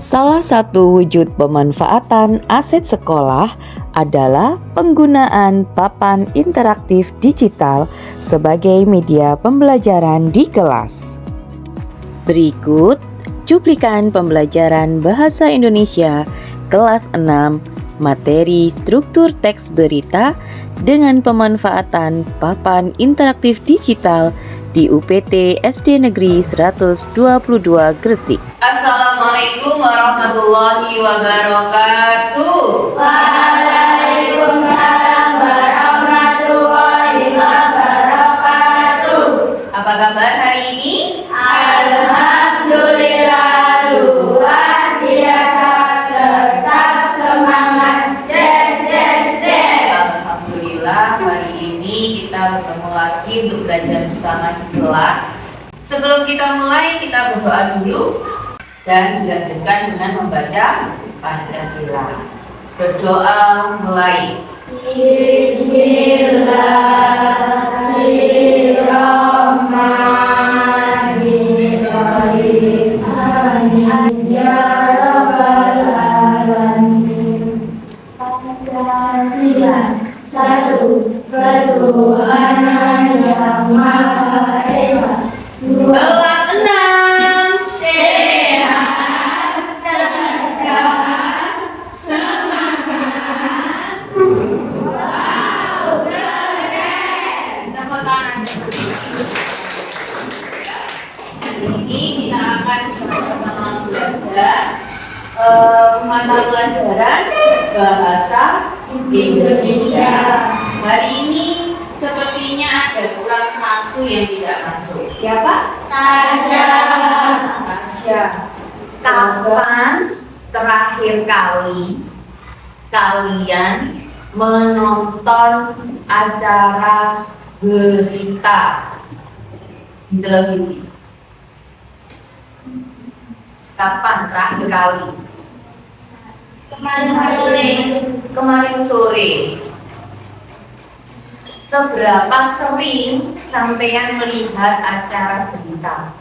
Salah satu wujud pemanfaatan aset sekolah adalah penggunaan papan interaktif digital sebagai media pembelajaran di kelas. Berikut cuplikan pembelajaran Bahasa Indonesia kelas 6 materi struktur teks berita dengan pemanfaatan papan interaktif digital di UPT SD Negeri 122 Gresik. Assalamualaikum warahmatullahi wabarakatuh. Waalaikumsalam warahmatullahi wabarakatuh. Apa kabar hari ini? Alhamdulillah, luar biasa, tetap semangat. Alhamdulillah, hari ini kita bertemu lagi untuk belajar bersama di kelas. Sebelum kita mulai, kita berdoa dulu dan dilanjutkan dengan membaca Pancasila. Berdoa mulai. Bismillahirrahmanirrahim. Amin ya rabbal alamin. Pancasila satu ketuhanan yang maha esa. Kelas 6. Sehat, cerdas, semangat. Wow, keren. Tepuk tangan. Hari ini kita akan sama-sama belajar mata pelajaran bahasa Indonesia. Hari ini sepertinya ada kurang satu yang tidak masuk. Siapa? Tasya. Tasya. Kapan terakhir kali kalian menonton acara berita di televisi? Kapan terakhir kali? Kemarin sore. Seberapa sering sampean melihat acara berita?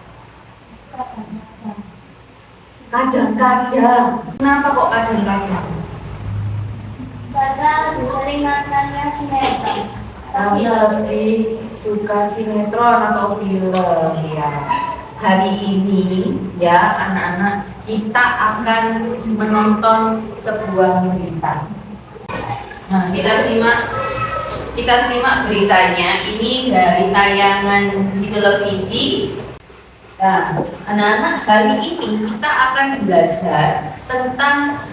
Kadang-kadang. Kenapa kok kadang-kadang? Karena lebih sering nontonnya sinetron. Kamu lebih suka sinetron atau film ya. Hari ini ya anak-anak kita akan menonton sebuah berita. Nah, kita simak beritanya. Ini dari tayangan di televisi. Nah, anak-anak, hari ini kita akan belajar tentang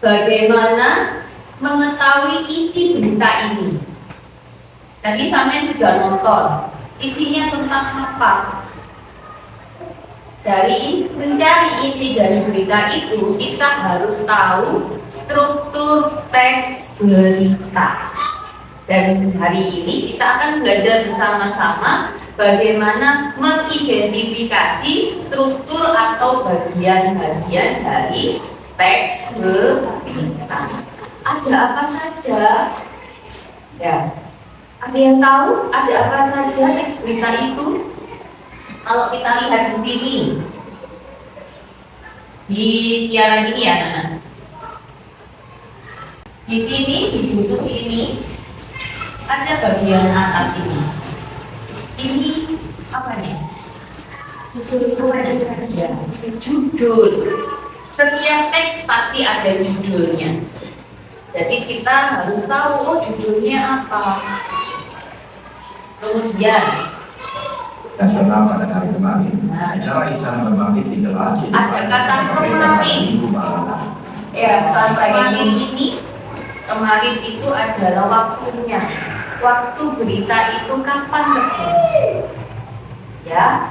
bagaimana mengetahui isi berita ini. Tadi sampean sudah nonton. Isinya tentang apa? Dari mencari isi dari berita itu, kita harus tahu struktur teks berita. Dan hari ini kita akan belajar bersama-sama bagaimana mengidentifikasi struktur atau bagian-bagian dari teks berita. Ada apa saja? Ya, ada yang tahu ada apa saja teks berita itu? Kalau kita lihat di sini, di siaran ini ya, Nana. Di sini, di buku ini, ada bagian atas ini. Ini apa nih? Ya, judul. Setiap teks pasti ada judulnya. Jadi kita harus tahu, oh judulnya apa. Kemudian nasional pada hari kemarin. Acara Islam Berbangkit digelar di ada kata kemarin. Ya, sampai ini kemarin itu adalah waktunya. Waktu berita itu kapan terjadi? Ya.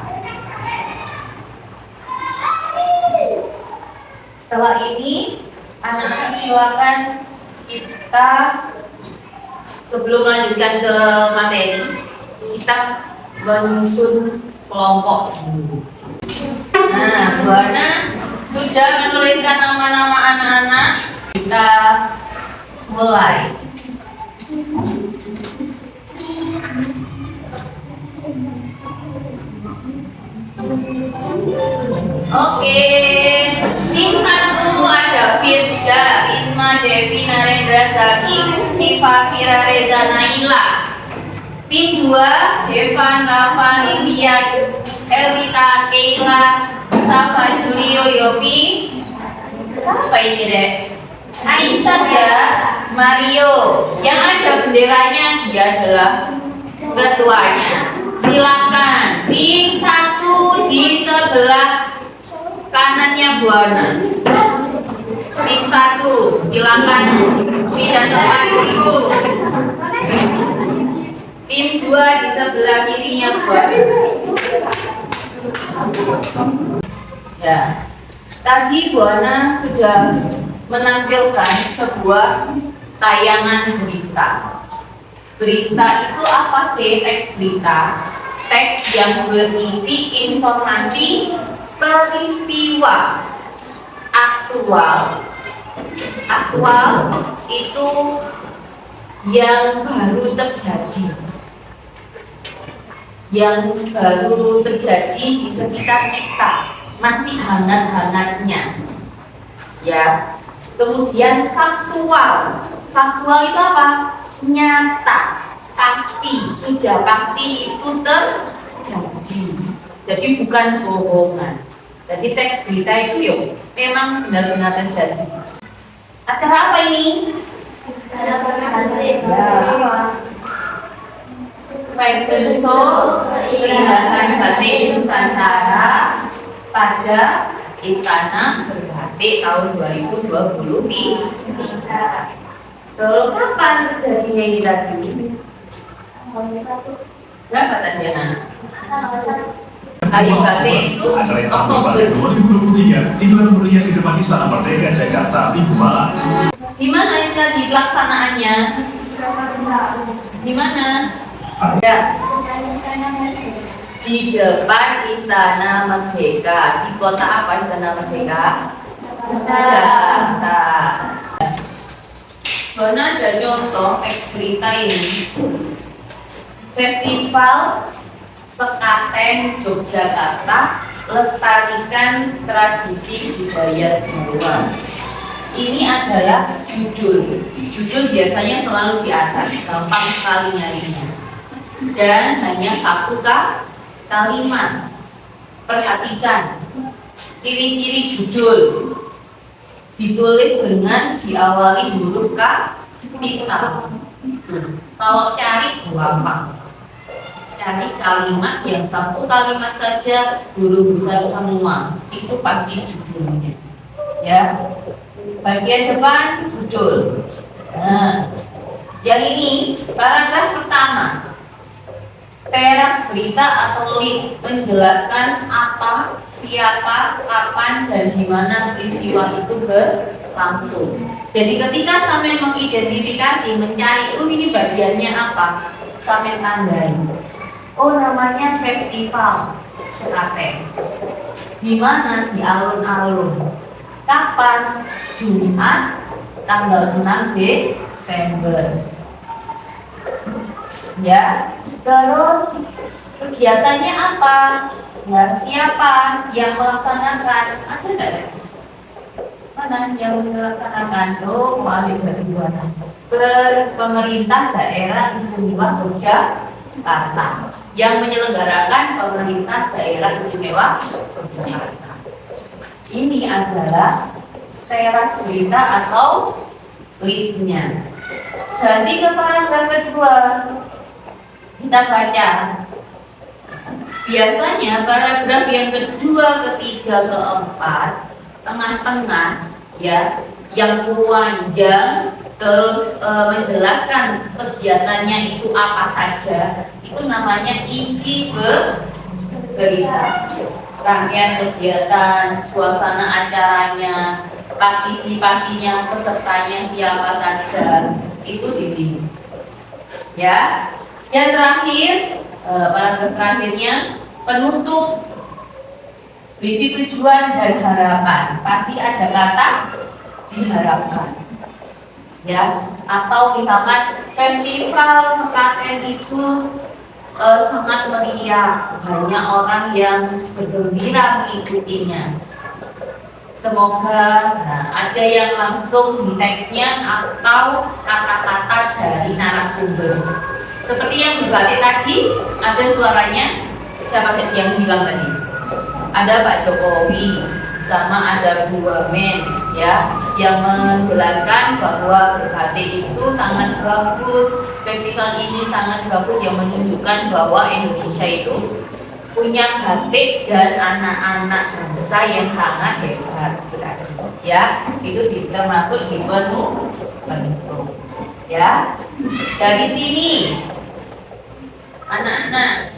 Setelah ini, anak-anak silakan kita sebelum melanjutkan ke materi, kita menyusun kelompok dulu. Nah, Bu Ana sudah menuliskan nama-nama anak-anak. Kita mulai. Oke, tim 1 Firda, Risma, Devi, Narendra, Zaki, Siva, Fira, Reza, Naila. Tim 2, Devan, Rafa, Livia, Elvita, Keila, Safa, Julio, Yopi. Apa ini dek? Aisyah ya, Mario. Yang ada benderanya dia adalah ketuanya. Silakan tim 1 di sebelah kanannya Bu Ana. Tim 1 silakan pindah tempat dulu. Tim 2 di sebelah kirinya Bu Ana. Ya, tadi Bu Ana sudah menampilkan sebuah tayangan berita. Berita itu apa sih? Teks berita, teks yang berisi informasi peristiwa aktual. Aktual itu yang baru terjadi, yang baru terjadi di sekitar kita, masih hangat-hangatnya, ya. Kemudian faktual, faktual itu apa? Nyata, pasti, sudah pasti itu terjadi. Jadi bukan bohongan. Jadi teks berita itu yuk memang benar-benar terjadi. Acara apa ini? Fashion show keindahan batik Nusantara pada Istana Berbatik tahun 2023. Lalu kapan terjadinya ini tadi? Berapa tadi anak? Hari batik itu Acara Istanbul Oktober. Batik 2023 digelar meriah di depan Istana Merdeka Jakarta Minggu malam. Di mana ini tadi pelaksanaannya? Di mana? Ya, di depan Istana Merdeka. Di kota apa Istana Merdeka? Jakarta. Mana ada contoh teks berita ini? Festival Sekaten Yogyakarta, lestarikan tradisi budaya Jawa. Ini adalah judul. Judul biasanya selalu di atas, gampang sekali nyarinya. Dan hanya satu kalimat. Perhatikan ciri-ciri judul. Ditulis dengan diawali huruf kapital. Kalau cari gampang. Cari kalimat yang satu kalimat saja huruf besar semua. Itu pasti judulnya. Ya. Bagian depan judul. Nah, yang ini paragraf pertama. Teras berita atau lead menjelaskan apa, siapa, kapan, dan di mana peristiwa itu berlangsung. Jadi ketika sampai mengidentifikasi, mencari, ini bagiannya apa, sampai tandai. Oh, namanya festival Sekaten. Di mana? Di alun-alun. Kapan? Jumat, tanggal 6 Desember. Ya. Terus kegiatannya apa? Ya, siapa yang melaksanakan? Ada nggak? Mana yang melaksanakan? Oh, wali beribadah. Pemerintah daerah istimewa Yogyakarta. Yang menyelenggarakan pemerintah daerah istimewa Yogyakarta. Ini adalah teras berita atau lead-nya. Ganti ke paragraf kedua. Kita baca. Biasanya paragraf yang kedua, ketiga, keempat, tengah-tengah, ya, yang panjang, terus menjelaskan kegiatannya itu apa saja, itu namanya isi berita. Rangkaian kegiatan, suasana acaranya, partisipasinya, pesertanya siapa saja, itu di sini. Ya. Yang terakhir, paragraf terakhirnya penutup, berisi tujuan dan harapan. Pasti ada kata diharapkan, ya. Atau misalkan festival Sekaten itu sangat meriah, banyak orang yang bergembira mengikutinya. Semoga. Nah, ada yang langsung di teksnya atau kata-kata dari narasumber. Seperti yang berbalik tadi, ada suaranya. Siapa yang bilang tadi? Ada Pak Jokowi, sama ada Bu Wamen, ya, yang menjelaskan bahwa berbatik itu sangat bagus, festival ini sangat bagus, yang menunjukkan bahwa Indonesia itu punya batik dan anak-anak bangsa yang sangat hebat, ya, itu termasuk di penuh, ya. Dari sini, anak-anak,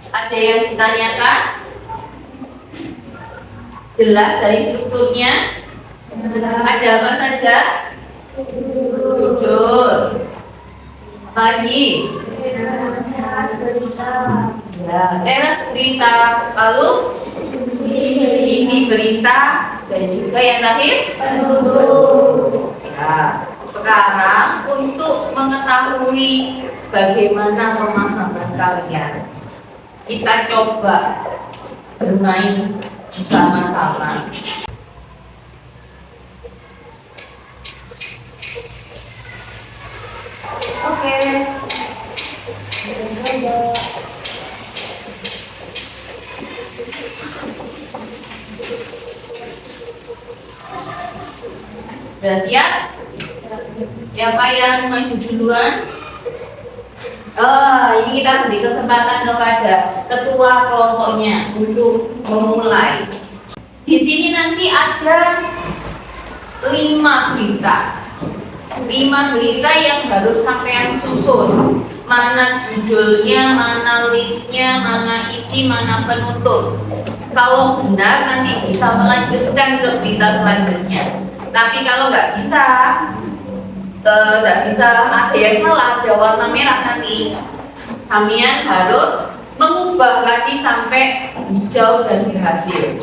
ada yang ditanyakan? Jelas dari strukturnya? Ada apa saja? Judul. Lagi. Ya, teras berita. Lalu isi berita dan juga yang terakhir. Ya, sekarang untuk mengetahui bagaimana pemahaman kalian, kita coba bermain bersama-sama. Oke. Sudah siap? Siapa yang maju duluan? Ini kita beri kesempatan kepada ketua kelompoknya untuk memulai. Di sini nanti ada 5 berita. 5 berita yang harus sampean susun. Mana judulnya, mana lead-nya, mana isi, mana penutup. Kalau benar nanti bisa melanjutkan ke berita selanjutnya. Tapi kalau nggak bisa, ada yang salah, ada warna merah nanti. Kalian harus mengubah lagi sampai hijau dan berhasil.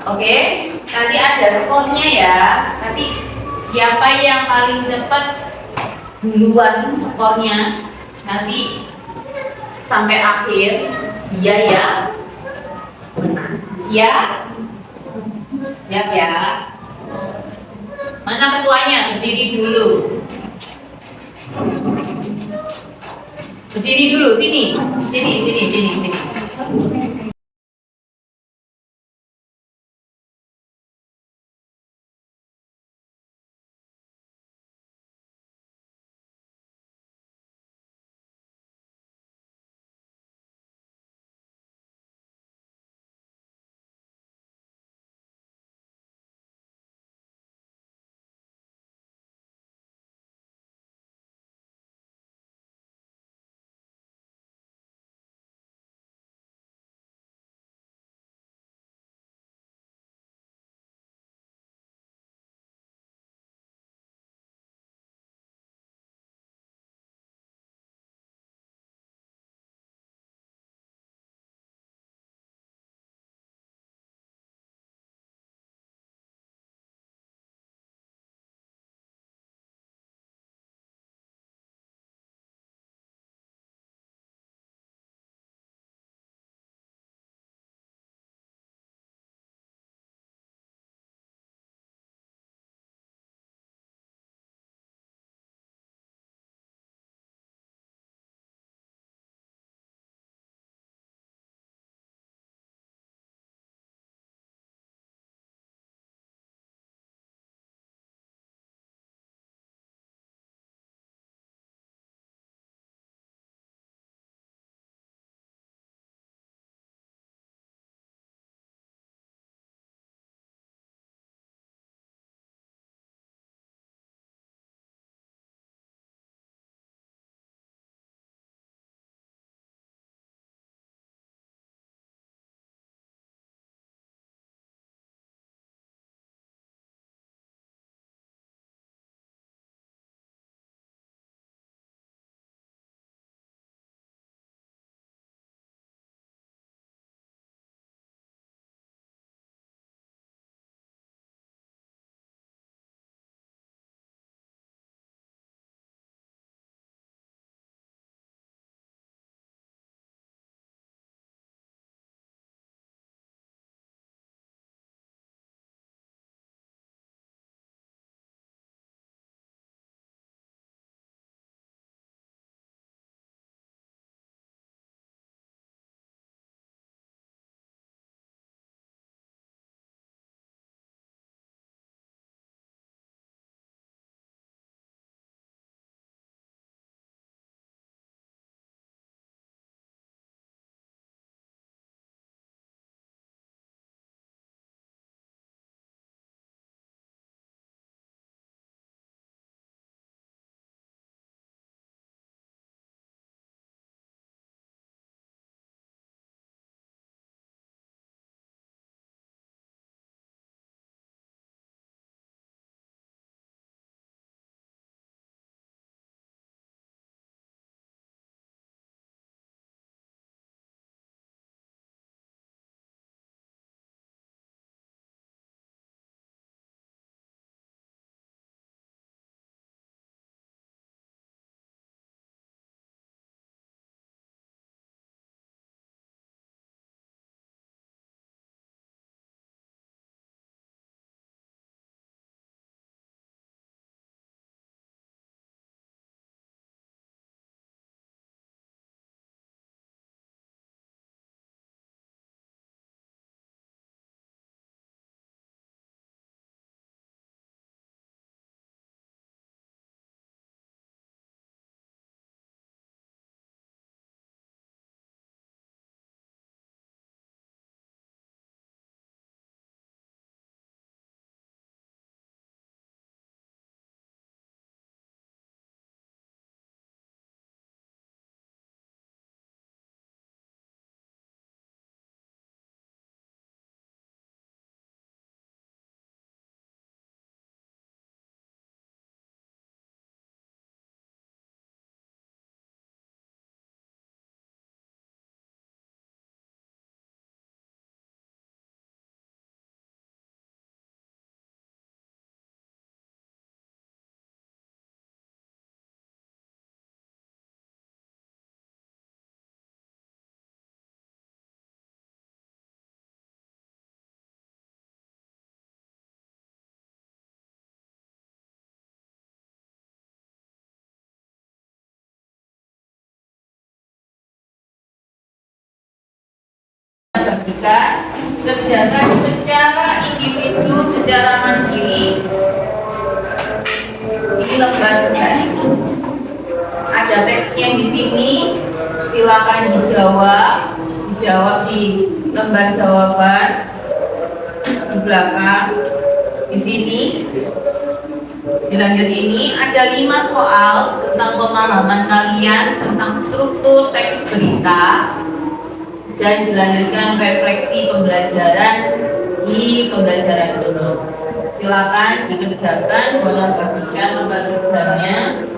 Oke, nanti ada skornya ya. Nanti siapa yang paling cepat duluan skornya, nanti sampai akhir dia yang menang. Siap? Siap ya. Mana ketuanya? Berdiri dulu. Berdiri dulu, sini. Sini. bagikan, kerjakan secara individu, secara mandiri. Ini lembar tugas ini. Ada teksnya di sini. Silakan dijawab di lembar jawaban di belakang. Di sini. Dilanjut ini ada 5 soal tentang pemahaman kalian tentang struktur teks berita dan dilanjutkan refleksi pembelajaran di pembelajaran ini. Silakan dikerjakan, boleh bagikan lembar kerjanya.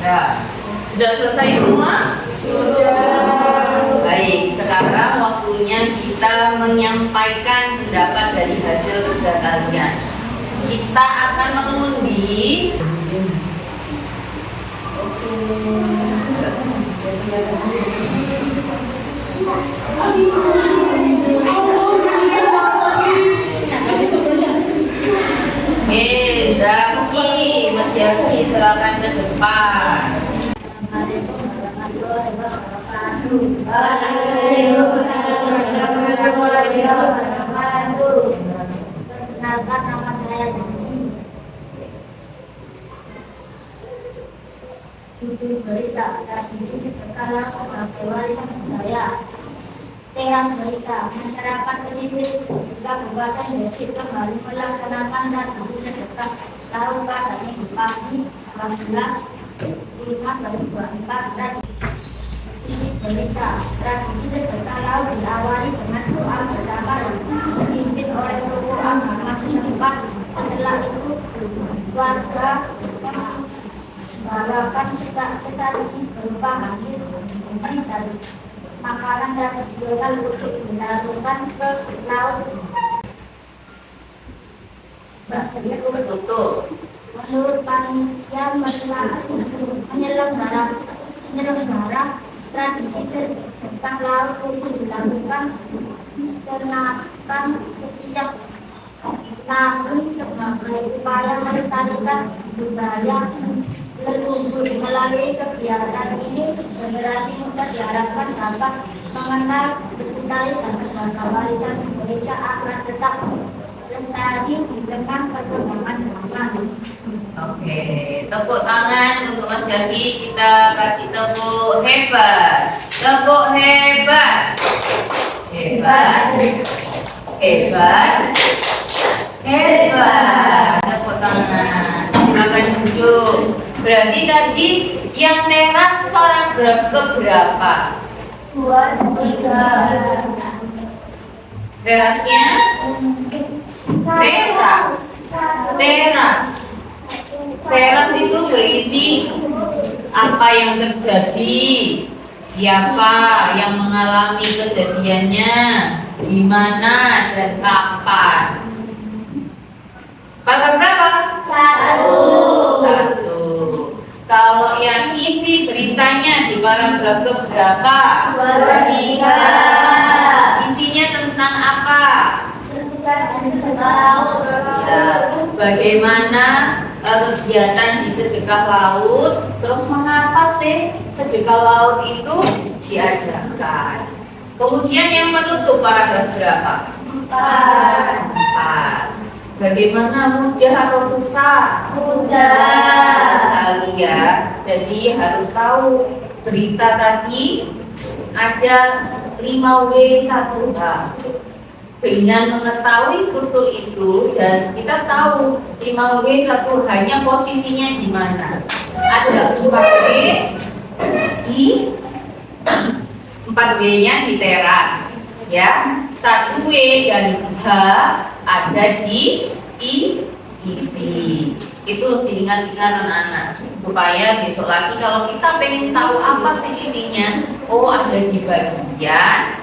Ya, sudah selesai semua? Sudah. Baik, sekarang waktunya kita menyampaikan pendapat dari hasil kerja kalian. Kita akan mengundi. Zaki, Mas Zaki, silakan ke depan. Perkenalkan, nama saya Zaki. Judul berita tradisi sedekah sebagai warisan budaya. Teras berita, masyarakat pesisir Kabupaten Gresik kembali melaksanakan tradisi sedekah laut pada Minggu pagi 18/5/2024. Tradisi berita, tradisi sedekah laut diawali dengan doa bersama yang dipimpin oleh tokoh agama setempat. Setelah itu, warga membawakan tradisi berupa hasil dari makanan tradisional untuk dilakukan ke laut. Betul. Menurut panitia menyelenggara tradisi sedekah laut untuk dilakukan kenakan setiap tahun sebagai upaya melestarikan budaya leluhur. Melalui kegiatan ini, generasi muda diharapkan dapat mengenal lestari dan menjaga warisan Indonesia agar tetap lestari di tengah perkembangan zaman. Oke, tepuk tangan untuk Mas Zaki. Kita kasih tepuk hebat. Tepuk hebat. Hebat. Hebat. Hebat. Tepuk tangan. Silakan duduk. Berarti tadi yang teras paragraf keberapa? 2, 3. Terasnya? Teras. Teras. Teras itu berisi apa yang terjadi, siapa yang mengalami kejadiannya, di mana dan kapan. Paragraf berapa? 1. Kalau yang isi beritanya di paragraf keberapa? 2, 3. Isinya tentang apa? Sedekah laut. Ya, bagaimana kegiatan di sedekah laut, terus mengapa sih sedekah laut itu diadakan? Kemudian yang menutup paragraf berapa? 4. Bagaimana, mudah atau susah? Mudah sekali ya. Jadi harus tahu berita tadi ada 5W1H. Dengan mengetahui struktur itu dan kita tahu 5W1 hanya posisinya di mana. Ada 4W di 4W-nya di teras, ya. 1W dan H ada di isi. Itu lebih diingat-ingat anak-anak supaya besok lagi kalau kita pengen tahu apa sih isinya, oh ada di bagian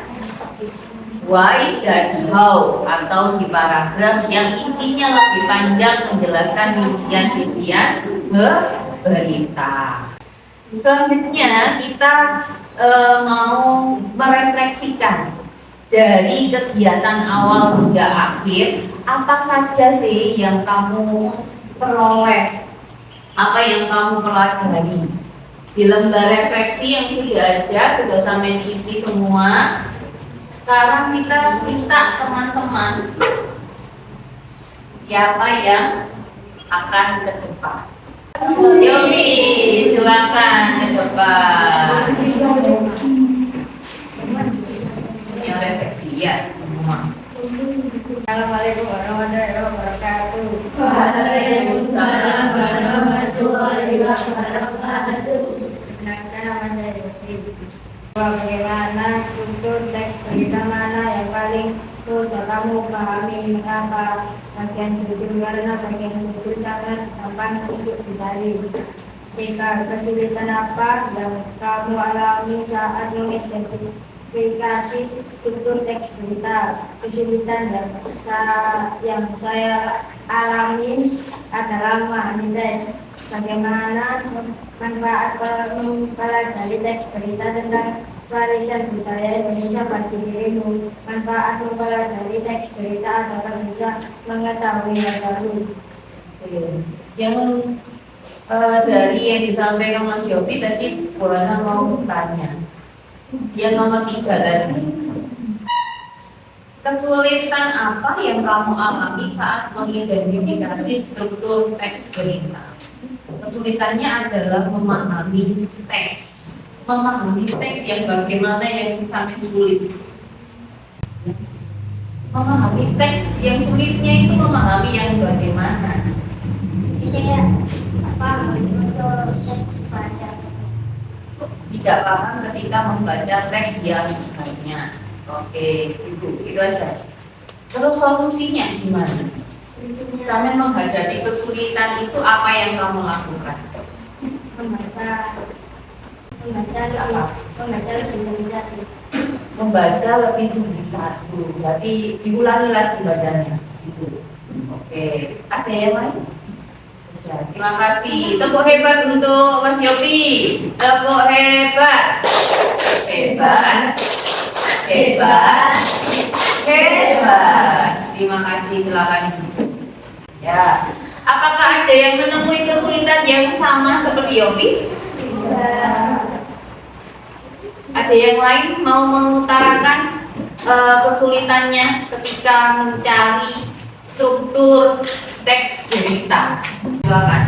why dan how, atau di paragraf yang isinya lebih panjang menjelaskan rincian-rincian berita. Selanjutnya kita mau merefleksikan dari kegiatan awal hingga akhir, apa saja sih yang kamu peroleh, apa yang kamu pelajari. Di lembar refleksi yang sudah ada, sudah sampai diisi semua. Sekarang kita minta teman-teman siapa yang akan ke depan. Yomi, silakan ke depan. Yang refleksi ya semua. Assalamualaikum warahmatullahi wabarakatuh. Waalaikumsalam warahmatullahi wabarakatuh. Perkenalkan nama saya Yofi. Bagaimana struktur teks berita mana yang paling sudah kamu pahami, mengapa bagian judul, karena bagian judul sangat gampang untuk dicari. Kesulitan apa yang kamu alami saat mengidentifikasi struktur teks berita? Kesulitan yang saya alami adalah memahami teks. Bagaimana manfaat mempelajari teks berita tentang warisan budaya Indonesia bagi dirimu? Manfaat mempelajari teks berita adalah bisa mengetahui hal baru. Yang dari yang disampaikan Mas Yofi tadi, Buana mau tanya. Yang nomor 3 tadi, kesulitan apa yang kamu alami saat mengidentifikasi struktur teks berita? Kesulitannya adalah memahami teks. Memahami teks yang bagaimana yang sampai sulit. Memahami teks yang sulitnya itu memahami yang bagaimana. Ini ya, apa untuk teks baca? Tidak paham ketika membaca teks yang banyak. Oke, itu aja. Terus solusinya gimana? Sampai menghadapi kesulitan itu apa yang kamu lakukan? Membaca lebih dari Membaca lebih dari satu. Berarti diulangi lagi bacanya. Oke, ada yang lain? Ya, terima kasih. Tepuk hebat untuk Mas Yofi. Tepuk hebat. Hebat. Hebat. Hebat. Terima kasih, silakan. Ya. Apakah ada yang menemui kesulitan yang sama seperti Yofi? Ada yang lain mau mengutarakan kesulitannya ketika mencari struktur teks berita? Silakan.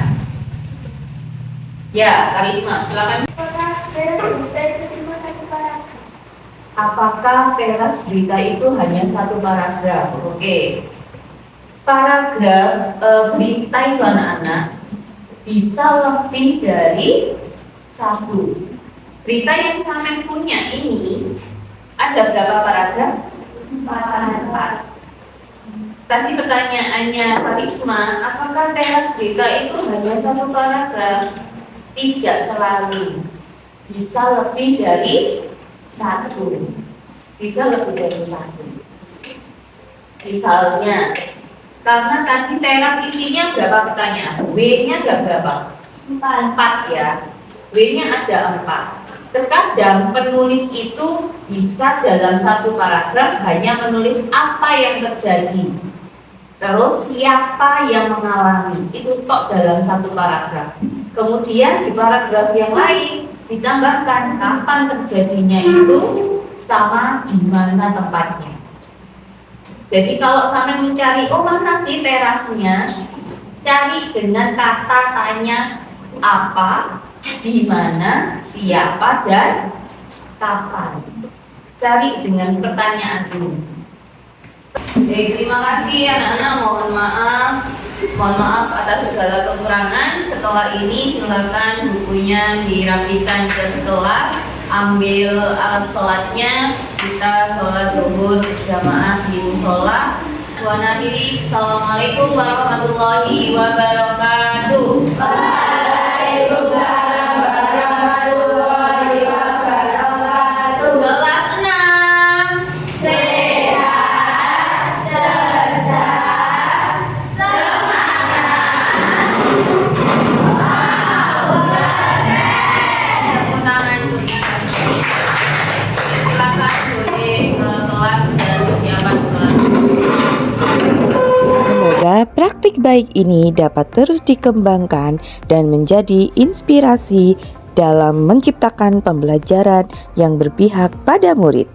Ya, Karisma, silakan. Apakah teras berita itu hanya satu paragraf? Oke. Paragraf berita itu anak-anak bisa lebih dari satu. Berita yang Samen punya ini ada berapa paragraf? 4. Tadi pertanyaannya Karisma, apakah teras berita itu hanya satu paragraf? Tidak selalu. Bisa lebih dari satu. Bisa lebih dari satu. Misalnya, karena tadi teras isinya berapa pertanyaan? W-nya ada berapa? 4 ya. W-nya ada 4. Terkadang penulis itu bisa dalam satu paragraf hanya menulis apa yang terjadi. Terus siapa yang mengalami, itu tok dalam satu paragraf. Kemudian di paragraf yang lain ditambahkan kapan terjadinya itu sama di mana tempatnya. Jadi kalau sampai mencari, oh mana sih terasnya, cari dengan kata tanya apa, di mana, siapa, dan kapan. Cari dengan pertanyaan dulu. Baik, terima kasih anak-anak. Mohon maaf atas segala kekurangan. Setelah ini silakan bukunya dirapikan ke kelas, ambil alat sholatnya, kita sholat zuhur jamaah di musola. Assalamualaikum warahmatullahi wabarakatuh. Waalaikumsalam warahmatullahi wabarakatuh. Kelas 6. Sehat, cerdas, semangat. Tepuk tangan untuk kita. Silakan boleh ke kelas dan persiapan sholat. Semoga praktik baik ini dapat terus dikembangkan dan menjadi inspirasi dalam menciptakan pembelajaran yang berpihak pada murid.